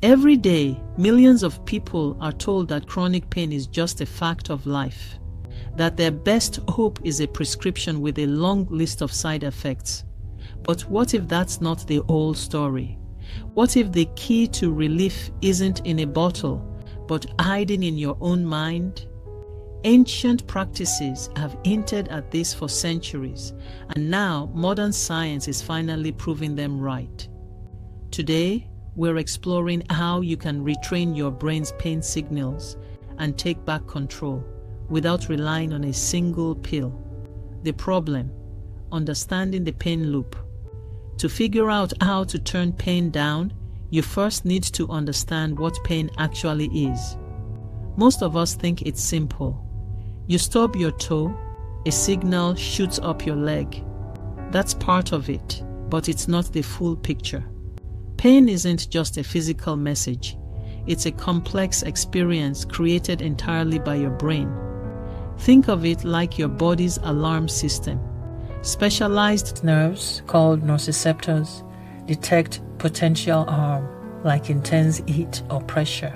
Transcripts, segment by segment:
Every day, millions of people are told that chronic pain is just a fact of life, that their best hope is a prescription with a long list of side effects. But what if that's not the whole story? What if the key to relief isn't in a bottle, but hiding in your own mind? Ancient practices have hinted at this for centuries, and now modern science is finally proving them right. Today, we're exploring how you can retrain your brain's pain signals and take back control without relying on a single pill. The problem: understanding the pain loop. To figure out how to turn pain down, you first need to understand what pain actually is. Most of us think it's simple. You stub your toe, a signal shoots up your leg. That's part of it, but it's not the full picture. Pain isn't just a physical message. It's a complex experience created entirely by your brain. Think of it like your body's alarm system. Specialized nerves, called nociceptors, detect potential harm, like intense heat or pressure.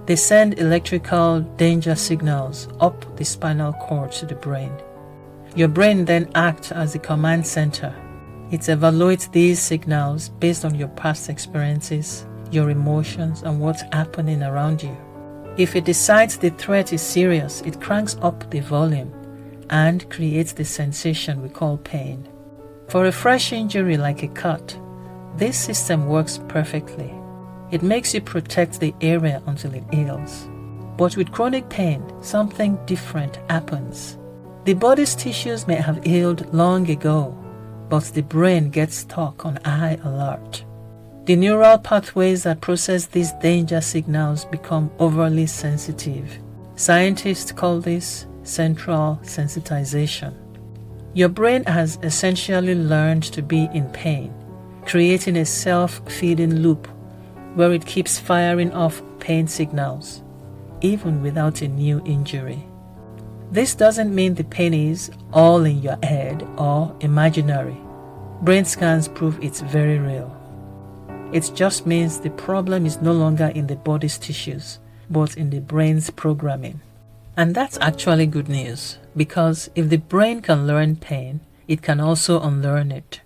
They send electrical danger signals up the spinal cord to the brain. Your brain then acts as the command center. It evaluates these signals based on your past experiences, your emotions, and what's happening around you. If it decides the threat is serious, it cranks up the volume and creates the sensation we call pain. For a fresh injury like a cut, this system works perfectly. It makes you protect the area until it heals. But with chronic pain, something different happens. The body's tissues may have healed long ago, but the brain gets stuck on high alert. The neural pathways that process these danger signals become overly sensitive. Scientists call this central sensitization. Your brain has essentially learned to be in pain, creating a self-feeding loop where it keeps firing off pain signals, even without a new injury. This doesn't mean the pain is all in your head or imaginary. Brain scans prove it's very real. It just means the problem is no longer in the body's tissues, but in the brain's programming. And that's actually good news, because if the brain can learn pain, it can also unlearn it.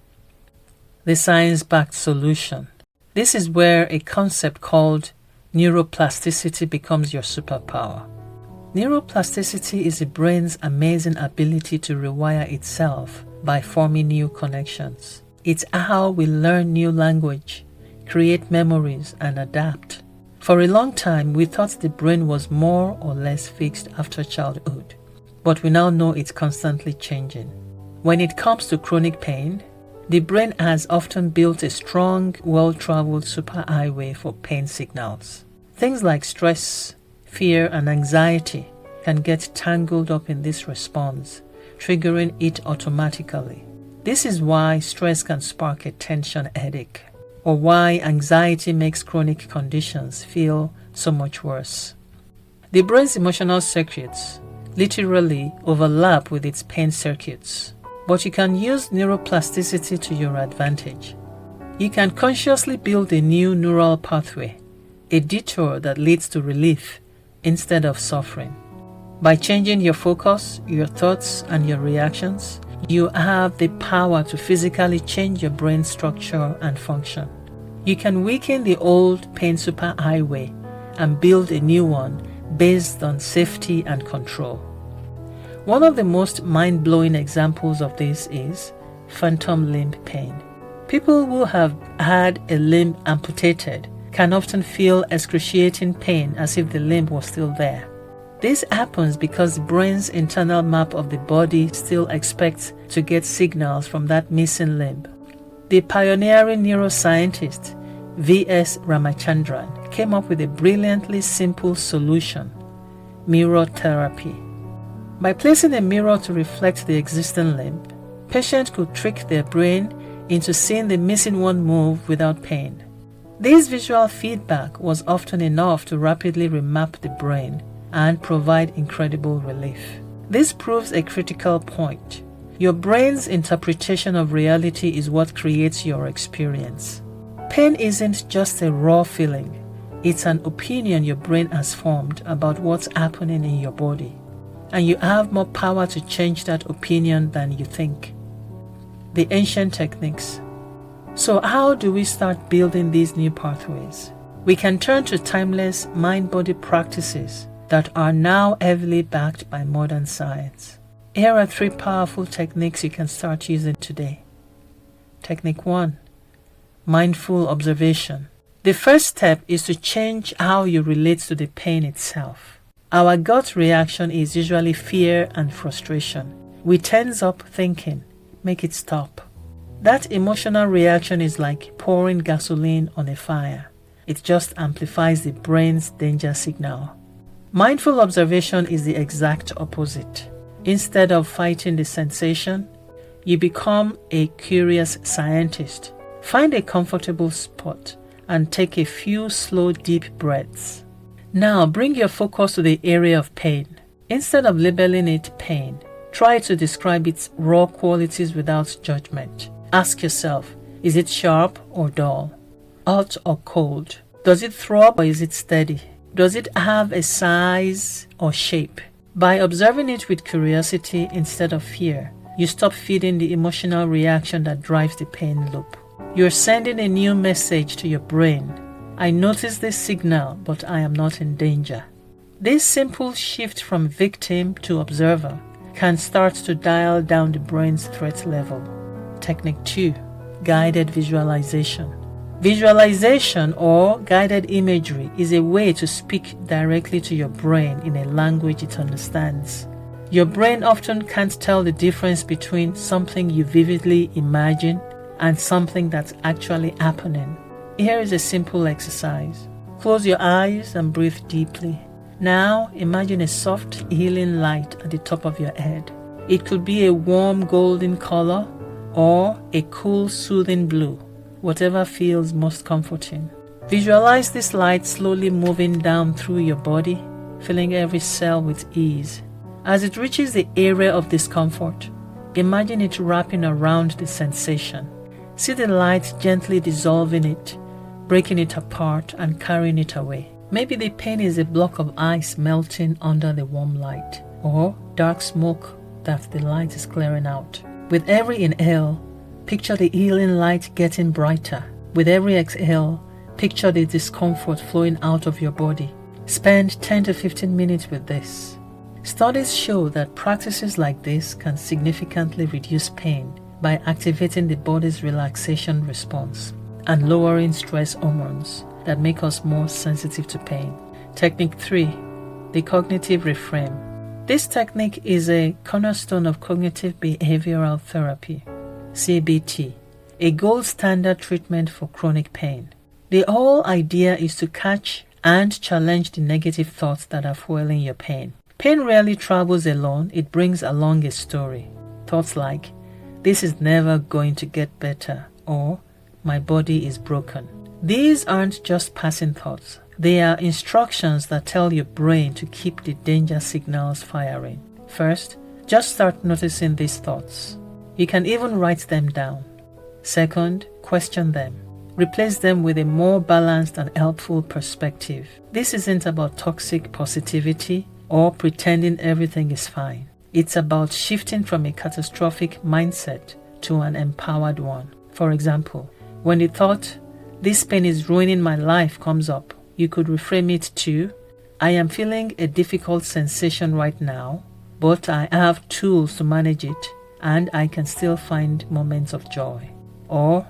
The science-backed solution. This is where a concept called neuroplasticity becomes your superpower. Neuroplasticity is the brain's amazing ability to rewire itself by forming new connections. It's how we learn new language, create memories, and adapt. For a long time, we thought the brain was more or less fixed after childhood, but we now know it's constantly changing. When it comes to chronic pain, the brain has often built a strong, well-traveled superhighway for pain signals. Things like stress, fear, and anxiety can get tangled up in this response, triggering it automatically. This is why stress can spark a tension headache, or why anxiety makes chronic conditions feel so much worse. The brain's emotional circuits literally overlap with its pain circuits, but you can use neuroplasticity to your advantage. You can consciously build a new neural pathway, a detour that leads to relief instead of suffering. By changing your focus, your thoughts, and your reactions, you have the power to physically change your brain structure and function. You can weaken the old pain superhighway and build a new one based on safety and control. One of the most mind-blowing examples of this is phantom limb pain. People who have had a limb amputated can often feel excruciating pain as if the limb was still there. This happens because the brain's internal map of the body still expects to get signals from that missing limb. The pioneering neuroscientist V.S. Ramachandran came up with a brilliantly simple solution: mirror therapy. By placing a mirror to reflect the existing limb, patients could trick their brain into seeing the missing one move without pain. This visual feedback was often enough to rapidly remap the brain and provide incredible relief. This proves a critical point. Your brain's interpretation of reality is what creates your experience. Pain isn't just a raw feeling. It's an opinion your brain has formed about what's happening in your body. And you have more power to change that opinion than you think. The ancient techniques. So how do we start building these new pathways? We can turn to timeless mind-body practices that are now heavily backed by modern science. Here are 3 powerful techniques you can start using today. Technique 1. Mindful observation. The first step is to change how you relate to the pain itself. Our gut reaction is usually fear and frustration. We tense up thinking, make it stop. That emotional reaction is like pouring gasoline on a fire. It just amplifies the brain's danger signal. Mindful observation is the exact opposite. Instead of fighting the sensation, you become a curious scientist. Find a comfortable spot and take a few slow, deep breaths. Now bring your focus to the area of pain. Instead of labeling it pain, try to describe its raw qualities without judgment. Ask yourself, is it sharp or dull? Hot or cold? Does it throb or is it steady? Does it have a size or shape? By observing it with curiosity instead of fear, you stop feeding the emotional reaction that drives the pain loop. You're sending a new message to your brain. I notice this signal, but I am not in danger. This simple shift from victim to observer can start to dial down the brain's threat level. Technique 2. Guided visualization. Visualization or guided imagery is a way to speak directly to your brain in a language it understands. Your brain often can't tell the difference between something you vividly imagine and something that's actually happening. Here is a simple exercise. Close your eyes and breathe deeply. Now imagine a soft healing light at the top of your head. It could be a warm golden color or a cool soothing blue, whatever feels most comforting. Visualize this light slowly moving down through your body, filling every cell with ease. As it reaches the area of discomfort, imagine it wrapping around the sensation. See the light gently dissolving it, breaking it apart and carrying it away. Maybe the pain is a block of ice melting under the warm light, or dark smoke that the light is clearing out. With every inhale, picture the healing light getting brighter. With every exhale, picture the discomfort flowing out of your body. Spend 10 to 15 minutes with this. Studies show that practices like this can significantly reduce pain by activating the body's relaxation response and lowering stress hormones that make us more sensitive to pain. Technique 3. The cognitive reframe. This technique is a cornerstone of cognitive behavioral therapy, CBT, a gold standard treatment for chronic pain. The whole idea is to catch and challenge the negative thoughts that are fueling your pain. Pain rarely travels alone, it brings along a story. Thoughts like, this is never going to get better, or my body is broken. These aren't just passing thoughts. They are instructions that tell your brain to keep the danger signals firing. First, just start noticing these thoughts. You can even write them down. Second, question them. Replace them with a more balanced and helpful perspective. This isn't about toxic positivity or pretending everything is fine. It's about shifting from a catastrophic mindset to an empowered one. For example, when the thought, this pain is ruining my life comes up, you could reframe it to, I am feeling a difficult sensation right now, but I have tools to manage it and I can still find moments of joy. Or,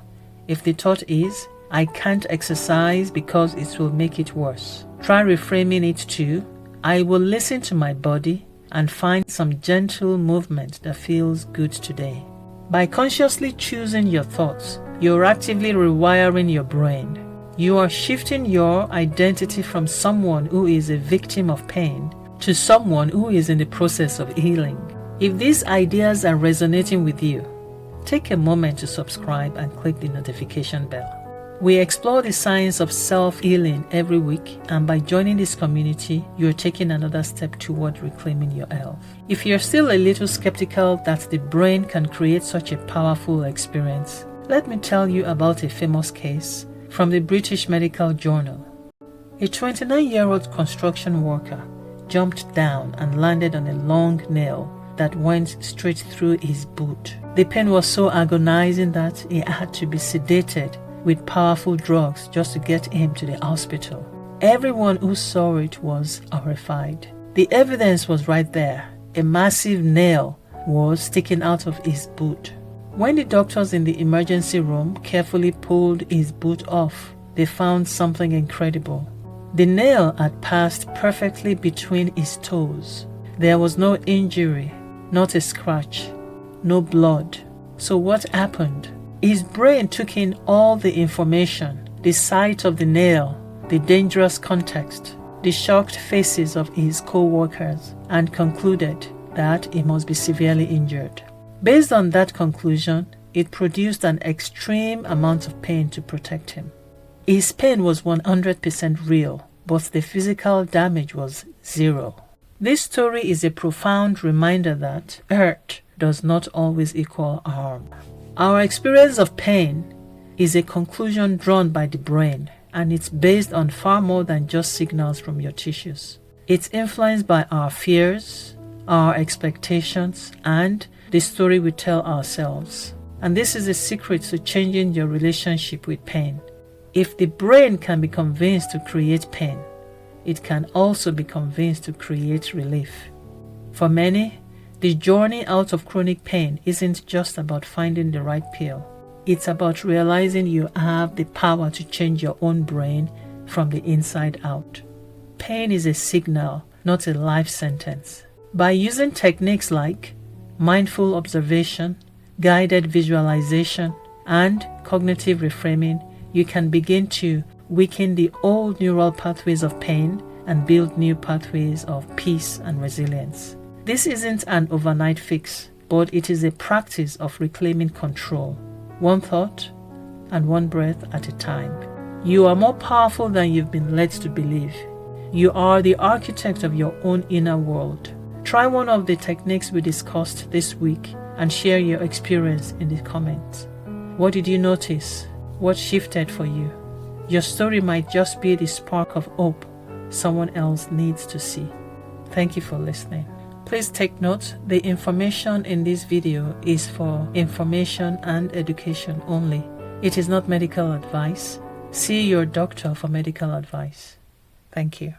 if the thought is, I can't exercise because it will make it worse, try reframing it to, I will listen to my body and find some gentle movement that feels good today. By consciously choosing your thoughts, you're actively rewiring your brain. You are shifting your identity from someone who is a victim of pain to someone who is in the process of healing. If these ideas are resonating with you, take a moment to subscribe and click the notification bell. We explore the science of self-healing every week, and by joining this community, you're taking another step toward reclaiming your health. If you're still a little skeptical that the brain can create such a powerful experience, let me tell you about a famous case from the British Medical Journal. A 29-year-old construction worker jumped down and landed on a long nail that went straight through his boot. The pain was so agonizing that he had to be sedated with powerful drugs just to get him to the hospital. Everyone who saw it was horrified. The evidence was right there. A massive nail was sticking out of his boot. When the doctors in the emergency room carefully pulled his boot off, they found something incredible. The nail had passed perfectly between his toes. There was no injury, not a scratch, no blood. So what happened? His brain took in all the information, the sight of the nail, the dangerous context, the shocked faces of his co-workers, and concluded that he must be severely injured. Based on that conclusion, it produced an extreme amount of pain to protect him. His pain was 100% real, but the physical damage was zero. This story is a profound reminder that hurt does not always equal harm. Our experience of pain is a conclusion drawn by the brain, and it's based on far more than just signals from your tissues. It's influenced by our fears, our expectations, and the story we tell ourselves. And this is the secret to changing your relationship with pain. If the brain can be convinced to create pain, it can also be convinced to create relief. For many, the journey out of chronic pain isn't just about finding the right pill. It's about realizing you have the power to change your own brain from the inside out. Pain is a signal, not a life sentence. By using techniques like mindful observation, guided visualization, and cognitive reframing, you can begin to weaken the old neural pathways of pain and build new pathways of peace and resilience. This isn't an overnight fix, but it is a practice of reclaiming control, one thought and one breath at a time. You are more powerful than you've been led to believe. You are the architect of your own inner world. Try one of the techniques we discussed this week and share your experience in the comments. What did you notice? What shifted for you? Your story might just be the spark of hope someone else needs to see. Thank you for listening. Please take note, the information in this video is for information and education only. It is not medical advice. See your doctor for medical advice. Thank you.